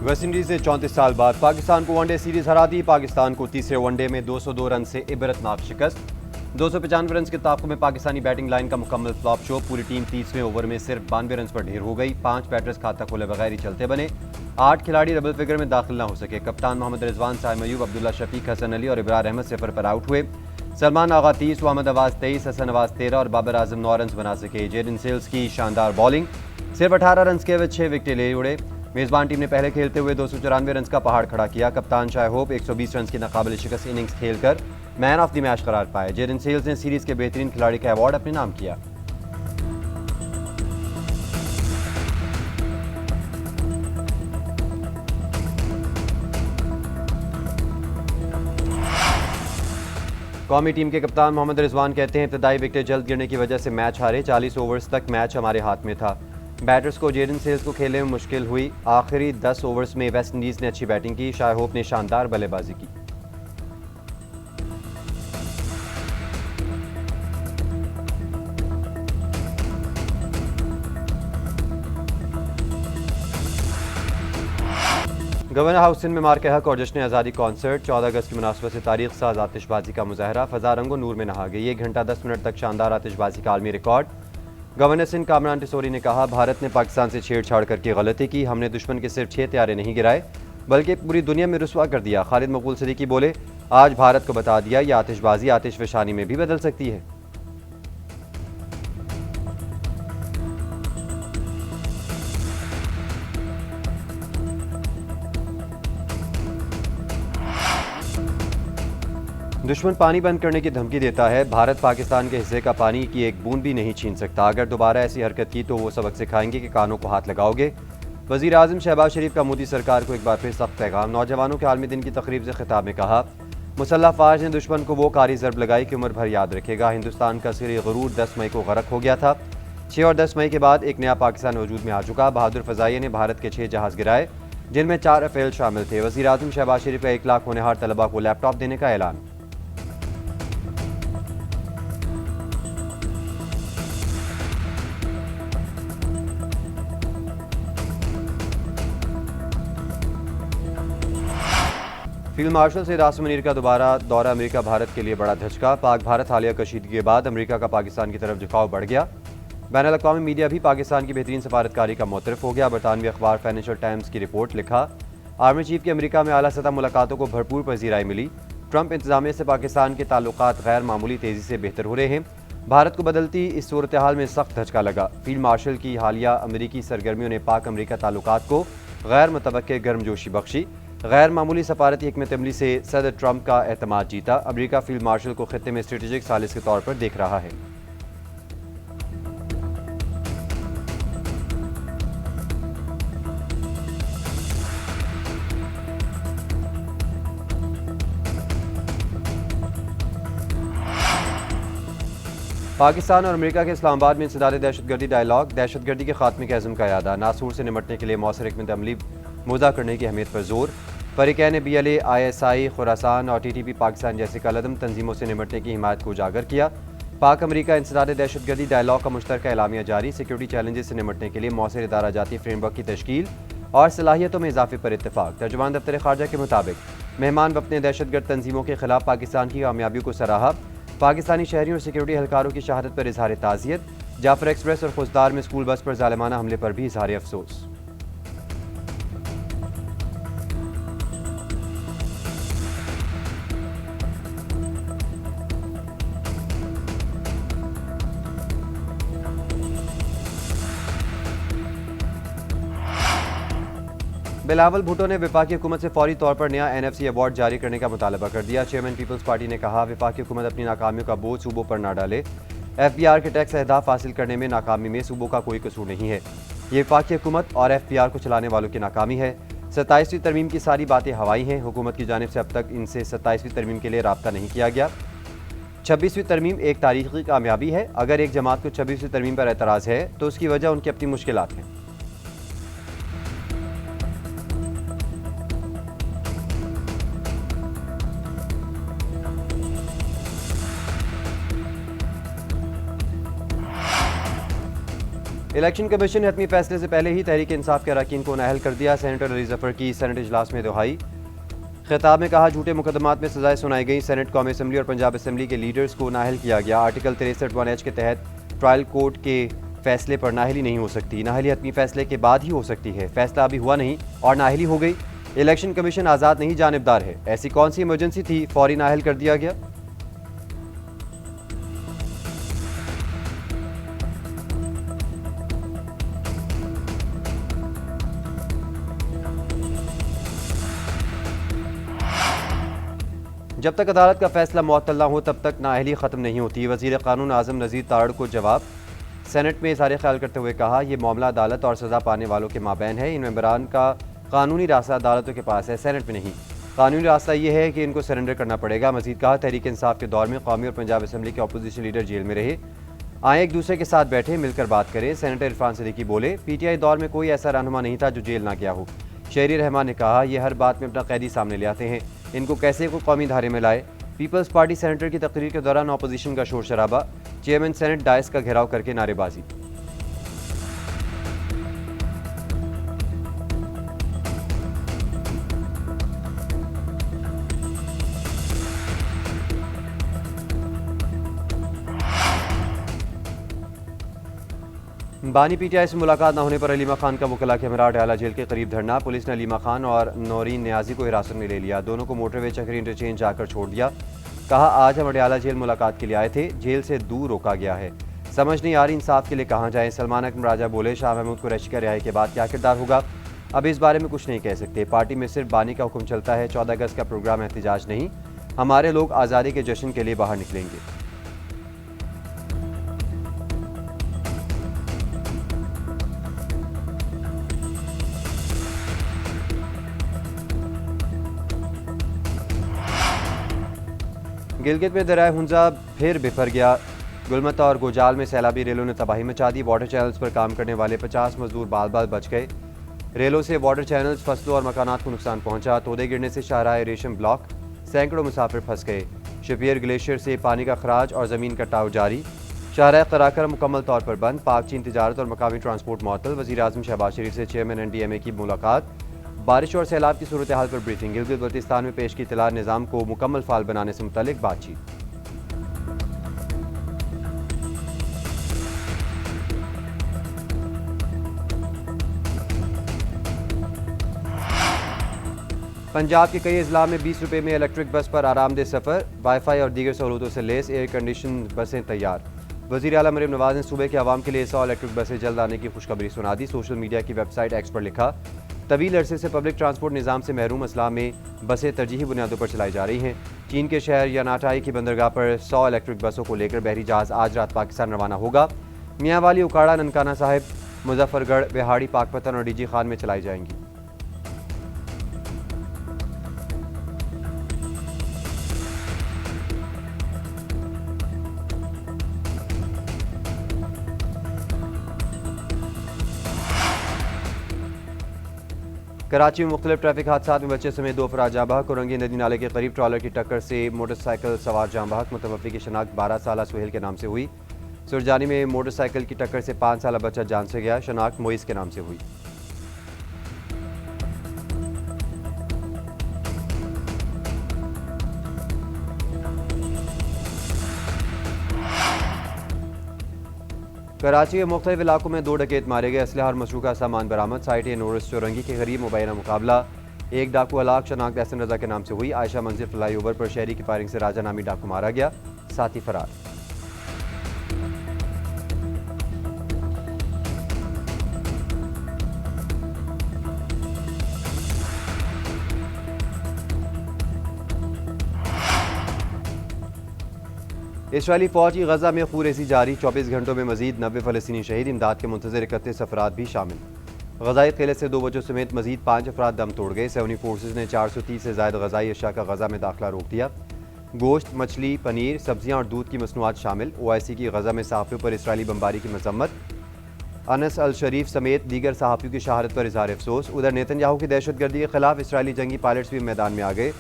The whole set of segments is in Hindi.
वेस्टइंडीज से 34 साल बाद पाकिस्तान को वनडे सीरीज हरा दी। पाकिस्तान को तीसरे वनडे में 202 रन से इबरतनाक शिकस्त। 295 रन के ताक़ुब में पाकिस्तानी बैटिंग लाइन का मुकम्मल फ्लॉप शो। पूरी टीम 30वें ओवर में सिर्फ 92 रन पर ढेर हो गई। 5 बैटर्स खाता खोले बगैर ही चलते बने। 8 खिलाड़ी डबल फिगर में दाखिल न हो सके। कप्तान मोहम्मद रिजवान, साइम अयूब, अब्दुल्ला शफीक, हसन अली और इब्रार अहमद सिफर पर आउट हुए। सलमान आगा 30, मोहम्मद अवाज 23, हसन नवाज 13 और बाबर आजम 9 रन बना सके। जेडन सेल्स की शानदार बॉलिंग, सिर्फ 18 रन के एवज 6 विकेटें ले उड़े। मेजबान टीम ने पहले खेलते हुए 294 रन का पहाड़ खड़ा किया। कप्तान शाह होप 120 रन की नाकाबिल शिकस्त इनिंग्स खेलकर मैन ऑफ द मैच करार पाए। जेडन सेल्स ने सीरीज के बेहतरीन खिलाड़ी का अवार्ड अपने नाम किया। कौमी टीम के कप्तान मोहम्मद रिजवान कहते हैं, इब्तदाई विकेटें जल्द गिरने की वजह से मैच हारे। 40 ओवर्स तक मैच हमारे हाथ में था। बैटर्स को जेडन सेल्स को खेलने में मुश्किल हुई। आखिरी 10 ओवर्स में वेस्टइंडीज ने अच्छी बैटिंग की। शाह होप ने शानदार बल्लेबाजी की। गवर्नर हाउस सिंध में मार्क हक और जश्न आज़ादी कॉन्सर्ट। 14 अगस्त की मुनासबत से तारीख साज आतिशबाजी का मुजाहरा। फजा रंगो नूर में नहा गई। 1 घंटा 10 मिनट तक शानदार आतिशबाजी का आलमी रिकॉर्ड। गवर्नर सिंध कामरान टिसोरी ने कहा, भारत ने पाकिस्तान से छेड़छाड़ करके गलती की। हमने दुश्मन के सिर्फ 6 त्यारे नहीं गिराए बल्कि पूरी दुनिया में रुसवा कर दिया। खालिद मकबूल सदीकी बोले, आज भारत को बता दिया यह आतिशबाजी आतिशफशानी में भी बदल सकती है। दुश्मन पानी बंद करने की धमकी देता है। भारत पाकिस्तान के हिस्से का पानी की एक बूंद भी नहीं छीन सकता। अगर दोबारा ऐसी हरकत की तो वो सबक सिखाएंगे कि कानों को हाथ लगाओगे। वज़ीर आज़म शहबाज शरीफ का मोदी सरकार को एक बार फिर सख्त पैगाम। नौजवानों के आलमी दिन की तकरीब से खिताब में कहा, मुसल्लह फ़ौज ने दुश्मन को वो कारी ज़रब लगाई कि उम्र भर याद रखेगा। हिंदुस्तान का सिर गुरूर 10 मई को गर्क हो गया था। 6 और 10 मई के बाद एक नया पाकिस्तान वजूद में आ चुका। बहादुर फ़ज़ाइये ने भारत के 6 जहाज़ गिराए जिनमें 4 रफ़ेल शामिल थे। वज़ीर आज़म शहबाज शरीफ का 1 लाख होनहार तलबा को लैपटॉप देने का ऐलान। फील्ड मार्शल सैयद आसिम मुनीर का दोबारा दौरा अमेरिका भारत के लिए बड़ा धचका। पाक भारत हालिया कशीदगी के बाद अमेरिका का पाकिस्तान की तरफ झुकाव बढ़ गया। बैनुल अक़वामी मीडिया भी पाकिस्तान की बेहतरीन सफारतकारी का मुतरफ हो गया। बरतानवी अखबार फाइनेंशियल टाइम्स की रिपोर्ट लिखा, आर्मी चीफ की अमेरिका में आला सतह मुलाकातों को भरपूर पजीराई मिली। ट्रंप इंतजामिया से पाकिस्तान के ताल्लुकात गैर मामूली तेज़ी से बेहतर हो रहे हैं। भारत को बदलती इस सूरत हाल में सख्त धचका लगा। फील्ड मार्शल की हालिया अमेरिकी सरगर्मियों ने पाक अमेरिका ताल्लुकात को गैर मुतवक्के गर्मजोशी बख्शी। गैर मामूली सफारती हिकमत अमली से सदर ट्रंप का एतमाद जीता। अमेरिका फील्ड मार्शल को खित्ते में स्ट्रेटेजिक सालिस के तौर पर देख रहा है। पाकिस्तान और अमेरिका के इस्लामाबाद में इंसदाद दहशतगर्दी डायलॉग। दहशतगर्दी के खात्मे के अज़म का यादा। नासूर से निमटने के लिए मौसर हिकमत अमली मुदा करने की अहमियत पर जोर। फरीकैन BLA, ISI, खुरासान और TTP पाकिस्तान जैसे कलअदम तंजीमों से निमटने की हिमायत को उजागर किया। पाक अमेरिका इंसदाद दहशतगर्दी डायलॉग का मुश्तरका एलामिया जारी। सिक्योरिटी चैलेंजेस से निमटने के लिए मौसर इदारा जाती फ्रेमवर्क की तश्कील और सलाहियतों में इजाफे पर इत्तेफाक। तर्जुमान दफ्तर खारजा के मुताबिक मेहमान वफ़द ने दहशतगर्द तंजीमों के खिलाफ पाकिस्तान की कामयाबियों को सराहा। पाकिस्तानी शहरियों और सिक्योरिटी एहलकारों की शहादत पर इजहार ताज़ियत। जाफर एक्सप्रेस और खुजदार में स्कूल बस पर जालिमाना हमले पर भी इजहार अफसोस। बिलावल भुट्टो ने वफाकी हुकूमत से फौरी तौर पर नया NFC अवार्ड जारी करने का मुतालबा कर दिया। चेयरमैन पीपल्स पार्टी ने कहा, वफाकी हुकूमत अपनी नाकामियों का बोझ सूबों पर न डाले। FBR के टैक्स अहदाफ हासिल करने में नाकामी में सूबों का कोई कसूर नहीं है। ये वफाकी हुकूमत और FBR को चलाने वालों की नाकामी है। 27वीं तरमीम की सारी बातें हवाई हैं। हुकूमत की जानिब से अब तक इनसे 27वीं तरमीम के लिए राब्ता नहीं किया गया। 26वीं तरमीम एक तारीखी कामयाबी है। अगर एक जमात को 26वीं तरमीम पर एतराज़ है तो उसकी वजह उनकी अपनी मुश्किलात हैं। इलेक्शन कमीशन ने हतमी फैसले से पहले ही तहरीक इंसाफ के अरकान को नाअहल कर दिया। सेनेटर अली जफर की सेनेट इजलास में दुहाई। खिताब में कहा, झूठे मुकदमात में सजाएं सुनाई गई। सेनेट, कौमी असम्बली और पंजाब असम्बली के लीडर्स को नाअहल किया गया। आर्टिकल 63(1)H के तहत ट्रायल कोर्ट के फैसले पर नाअहली नहीं हो सकती। नाअहली हतमी फैसले के बाद ही हो सकती है। फैसला अभी हुआ नहीं और नाअहली हो गई। इलेक्शन कमीशन आज़ाद नहीं, जानिबदार है। ऐसी कौन सी इमरजेंसी थी, फौरी नाअहल कर दिया गया। जब तक अदालत का फैसला मुअत्तल न हो तब तक नाअहली ख़त्म नहीं होती। वज़ीर क़ानून आज़म नज़ीर तारड़ को जवाब। सेनेट में इज़हार ख्याल करते हुए कहा, यह मामला अदालत और सज़ा पाने वालों के माबैन है। इन मेंबरान का कानूनी रास्ता अदालतों के पास है, सेनेट में नहीं। कानूनी रास्ता यह है कि इनको सरेंडर करना पड़ेगा। मज़ीद कहा, तहरीक इंसाफ के दौर में कौमी और पंजाब असम्बली के अपोजिशन लीडर जेल में रहे। आए एक दूसरे के साथ बैठे, मिलकर बात करें। सेनेटर इरफान सिद्दीकी बोले, PTI दौर में कोई ऐसा रहनुमा नहीं था जो जेल ना गया हो। शहरी रहमान ने कहा, यह हर बात में अपना कैदी सामने ले आते हैं, इनको कैसे को कौमी धारे में लाए। पीपल्स पार्टी सेनेटर की तकरीर के दौरान अपोजिशन का शोर शराबा। चेयरमैन सेनेट डायस का घेराव करके नारेबाजी। बानी PTI से मुलाकात न होने पर अलीमा खान का वकला के हमरा अडयाला जेल के करीब धरना। पुलिस ने अलीमा खान और नौरीन नियाजी को हिरासत में ले लिया। दोनों को मोटरवे चक्री इंटरचेंज जाकर छोड़ दिया। कहा, आज हम अडयाला जेल मुलाकात के लिए आए थे, जेल से दूर रोका गया है। समझ नहीं आ रही इंसाफ के लिए कहाँ जाएं। सलमान अकरम राजा बोले, शाह महमूद कुरैशी का रिहाई के बाद क्या किरदार होगा, अब इस बारे में कुछ नहीं कह सकते। पार्टी में सिर्फ बानी का हुक्म चलता है। 14 अगस्त का प्रोग्राम एहतजाज नहीं, हमारे लोग आज़ादी के जश्न के लिए बाहर निकलेंगे। गिलगित में दरिया हुंजा फिर बिफर गया। गुलमता और गोजाल में सैलाबी रेलों ने तबाही मचा दी। वाटर चैनल्स पर काम करने वाले 50 मजदूर बाल बाल बच गए। रेलों से वाटर चैनल्स, फसलों और मकानात को नुकसान पहुंचा। तोदे गिरने से शाहराह रेशम ब्लॉक, सैकड़ों मुसाफिर फंस गए। शबीर ग्लेशियर से पानी का खराज और ज़मीन कटाव जारी। शाहराह कराकर मुकम्मल तौर पर बंद। पाक चीन तिजारत और मकामी ट्रांसपोर्ट मुअत्तल। वज़ीर आज़म शहबाज शरीफ से चेयरमैन NDMA की मुलाकात। बारिश और सैलाब की सूरत हाल पर ब्रीफिंग। गिलगित बल्तिस्तान में पेश की इत्तला, निज़ाम को मुकम्मल फाल बनाने से मुतल्लिक बातचीत। पंजाब के कई अजला में 20 रुपये में इलेक्ट्रिक बस पर आरामदेह सफ़र। वाईफाई और दीगर सहूलतों से लेस एयर कंडीशन बसें तैयार। वज़ीर आला मरीम नवाज ने सूबे के आवाम के लिए 100 इलेक्ट्रिक बसें जल्द आने की खुशखबरी सुना दी। सोशल मीडिया की वेबसाइट एक्स पर लिखा, तवील अरसे से पब्लिक ट्रांसपोर्ट निज़ाम से महरूम अजला में बसें तरजीही बुनियादों पर चलाई जा रही हैं। चीन के शहर यानाटाई की बंदरगाह पर 100 इलेक्ट्रिक बसों को लेकर बहरी जहाज़ आज रात पाकिस्तान रवाना होगा। मियांवाली, उकाड़ा, ननकाना साहिब, मुजफ्फरगढ़, बिहाड़ी, पाकपतन और DG खान में चलाई जाएंगी। कराची में मुख्तलिफ ट्रैफिक हादसात में बच्चे समेत 2 अफराद जाँ बहक। औरंगी नदी नाले के करीब ट्रॉलर की टक्कर से मोटरसाइकिल सवार जाँ बहक। मुतवफ़्फ़ी की शनाख्त 12 साला सुहेल के नाम से हुई। सुरजानी में मोटरसाइकिल की टक्कर से 5 साला बच्चा जान से गया। शनाख्त मोइस के नाम से हुई। कराची के मुख्तलिफ इलाकों में 2 डकैत मारे गए। असलहा और मशरूका सामान बरामद। साइट नोरस चौरंगी के करीब मुबैना मुकाबला। एक डाकू हलाक, शनाख्त एहसन रजा के नाम से हुई। आयशा मंजिल फ्लाईओवर पर शहरी की फायरिंग से राजा नामी डाकू मारा गया, साथी फरार। इसराइली फौज की गजा में खूरेसी जारी। 24 घंटों में मजीद 90 फ़लस्तीनी शहीद। इमदाद के मुंतज़िर 31 अफराद भी शामिल। गजाई किले से 2 बच्चों समेत मजीद 5 अफराद दम तोड़ गए। सेवनी फोर्सेज ने 430 से ज़ायद गजाई अशा का गजा में दाखिला रोक दिया। गोश्त, मछली, पनीर, सब्जियाँ और दूध की मसनूआत शामिल। OIC की गजा में सहाफ़ियों पर इसराइली बमबारी की मजम्मत। अनस अल शरीफ समेत दीगर सहाफ़ियों की शहादत पर इज़हार अफसोस। उधर नेतन्याहू की दहशतगर्दी के खिलाफ इसराइली जंगी पायलट्स भी मैदान में आ गए।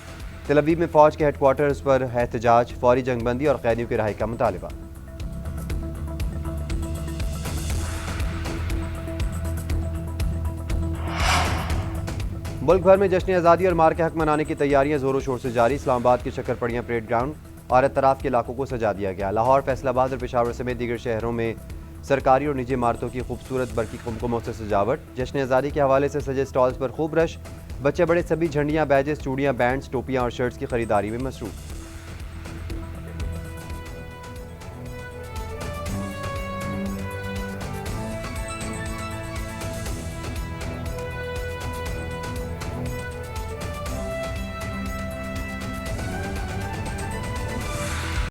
तेल अवीव में फ़ौज के हेडक्वार्टर्स पर एहतजाज। फौरी जंगबंदी और कैदियों की रिहाई का मुतालबा। मुल्क भर में जश्न आज़ादी और मार के हक मनाने की तैयारियां जोरों शोर से जारी। इस्लामाबाद के शक्करपड़ियां परेड ग्राउंड और इतराफ़ के इलाकों को सजा दिया गया। लाहौर, फैसलाबाद और पेशावर समेत दीगर शहरों में सरकारी और निजी इमारतों की खूबसूरत बरकी कुमकुमों से सजावट। जश्न आज़ादी के हवाले से सजे स्टॉल्स पर खूब रश। बच्चे बड़े सभी झंडियाँ, बैजेस, चूड़ियाँ, बैंड्स, टोपियाँ और शर्ट्स की खरीदारी में मसरूफ।